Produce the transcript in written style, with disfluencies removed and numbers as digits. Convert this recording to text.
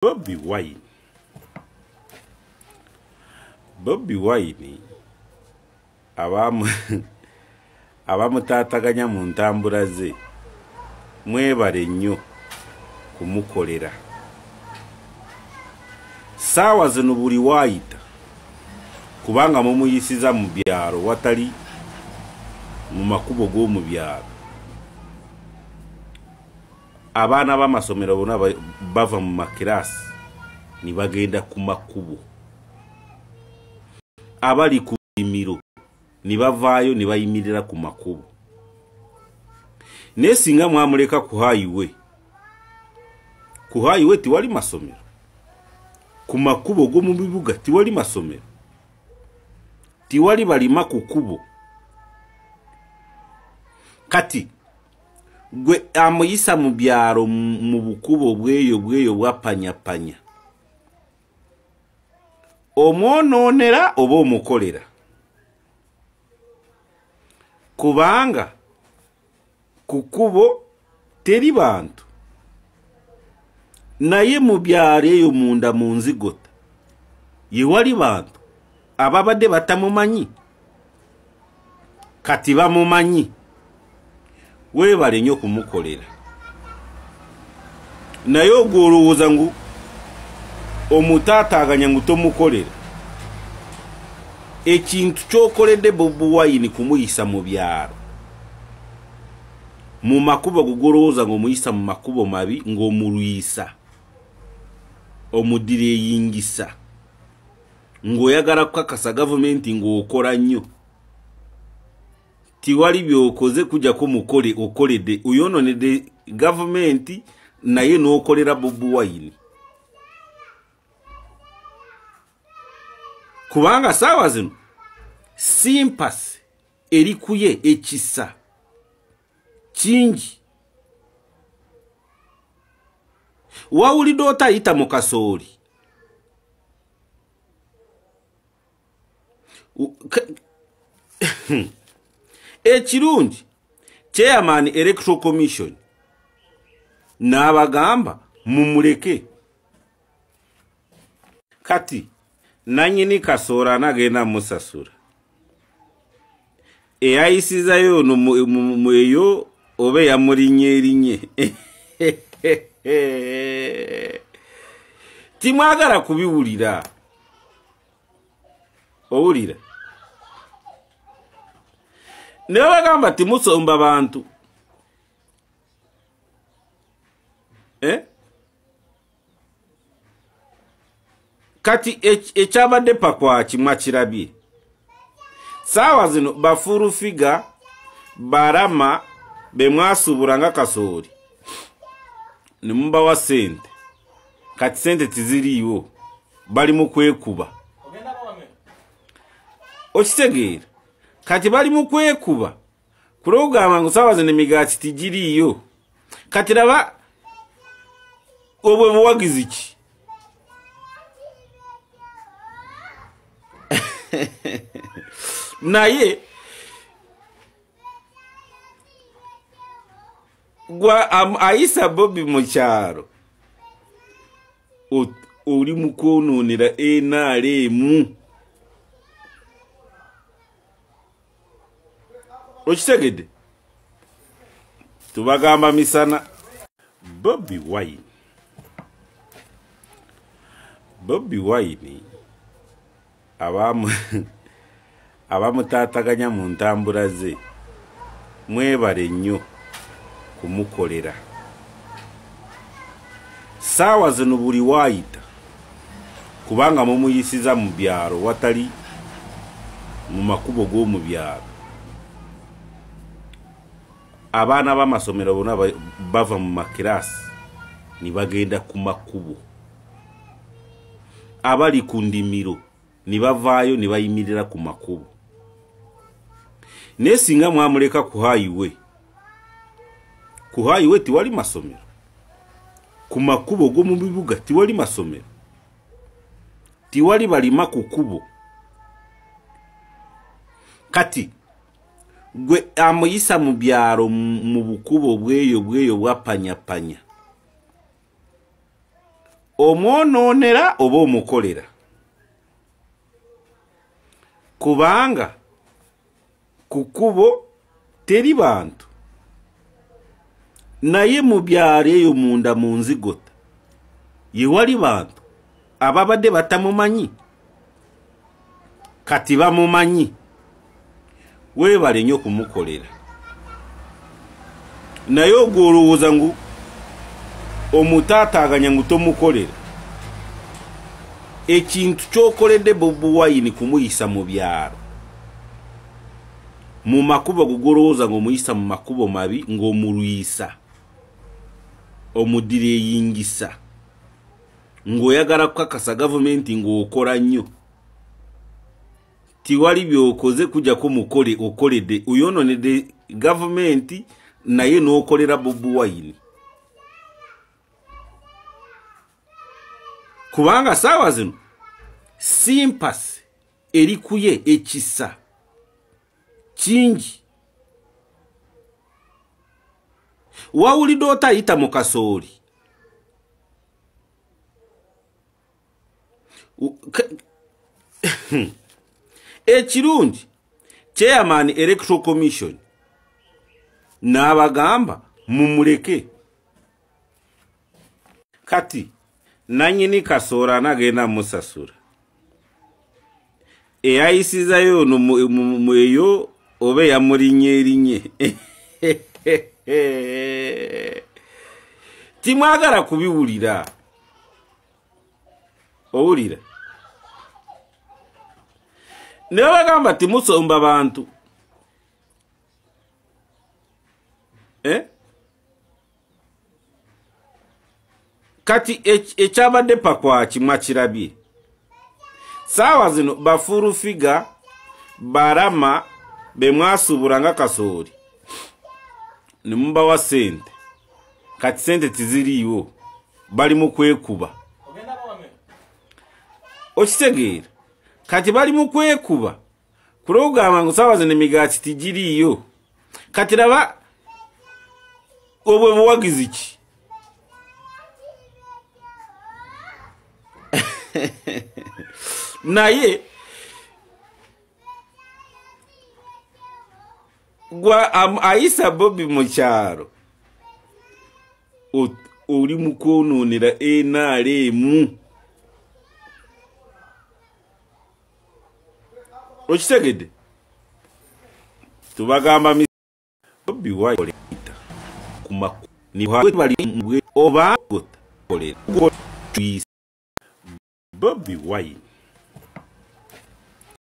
Bobi Wine abamutataganya mu ntambula ze mwebale nnyo kumukolera. Saawa zino buli waayita kubanga mumuyisiza mu byalo watali mu makubo g'omu byalo. Abaana b'amasomero bonna bava mu makirasi ni bagenda ku makubo. Abali ku nnimiro ni bavaayo ni bayimirira ku makubo. Naye singa mwamuleka ku highway tiwali masomero. Ku makubo g'omu bibuga tiwali masomero. Tiwali balima ku kubo. Kati gwe amuyisa mu byalo mu bukubo bweyo bwapanyapanya, omwononera oba omukolera. Kubanga ku kubo teri bantu, naye mu byalo eyo munda mu nzigota ye wali bantu ababadde batamumanyi, kati bamumanyi. Weebale nnyo kumukolera. Naye ogwolowooza ngu omutaataaganya ngu tomukolera. Ekintu kyokoledde Bobi Wine kumuyisa mu byalo, mu makubo gogolowooza ng'omuyisa mu makubo mabi, ng'omulwisa, omudireyingisa, ng'oyagala kukakasa gavumenti ng'okola nnyo. Tiwali byokoze kujja ko mukole okoledde oyononedde gavumenti naye n'okolera Bobi Wine. Kubanga saawa zino simpasi eri kuye ekisa kingi. Wawulidde otayita mu kasooli ekirungi Chairman Electoral Commission n'abagamba mumuleke. Kati nanyini kasoora nagenda musasura eyayisizayo eyo oba yamulinnye timwagala kubiwulira. Owulira ne bagamba timusomba bantu kati ekyabadde pakwaki mwakirabye. Saawa zino bafuru figa barama bemwasubura nga kasooli nemubawa sente, kati sente tiziriiwo, bali mu kwekuba. Okitegeera kati bali mu kwekuba kulogamba ngu saawa zino emigaati tigiriiyo. Kati raba obwe buwagizi ki? Naye gwa ayisa Bobi mu kyalo oli mu kwonoonera NRM. Okitegedde? Tubagamba misana. Bobi Wine abamutaataganya mu ntambula ze mwebale nnyo kumukolera. Saawa zino buli waayita kubanga mumuyisiza mu byalo watali mu makubo g'omu byalo. Abaana b'amasomero bonna bava mu makirasi ni bagenda ku makubo. Abali ku nnimiro ni bavaayo ni bayimirira ku makubo. Naye singa mwamuleka ku highway tiwali masomero. Ku makubo g'omu bibuga tiwali masomero. Tiwali balima ku kubo. Kati gwe amuyisa mu byalo mu bukubo bweyo bwapanyapanya, omwononera oba omukolera kubanga ku kkubo teri bantu naye mu byalo eyo munda mu nzigota ye wali bantu ababadde batamumanyi kati bamumanyi weebale nnyo okumukolera naye ogwolowooza ngu omutaataaganya ngu tomukolera ekintu kyokoledde Bobi Wine kumuyisa mu byalo mu makubo gugolowooza ng'omuyisa mu makubo mabi ng'omulwisa omudireyingisa ng'oyagala kukakasa gavumenti ng'okola nnyo tiwali byokoze kujjako mukole okoledde oyononedde gavumenti naye n'okolera Bobi Wine kubanga saawa zino simpasi eri kuye ekisa kingi wawulidde otayita mu kasooli ekirungi chairman electoral commission n'abagamba mumuleke kati nanyini kasoora nagenda musasura eyayisizayo ono eyo oba yamulinnye timwagala kubiwulira owulira ne bagamba timusomba bantu kati ekyabadde pakwaki mwakirabye saawa zino bafuru figa barama bemwasuubula nga kasooli nemubawa sente kati sente tiziriiwo bali mu kwekuba okitegeera kati bali mu kwekuba kulogamba ngu saawa zino emigaati tigiriiyo kati raba obwe buwagizi ki naye gwa ayisa Bobi mu kyalo oli mu kwonoonera NRM okitegedde tubagamba Bobi Wine kumaku ni bali oba gota kolera Bobi Wine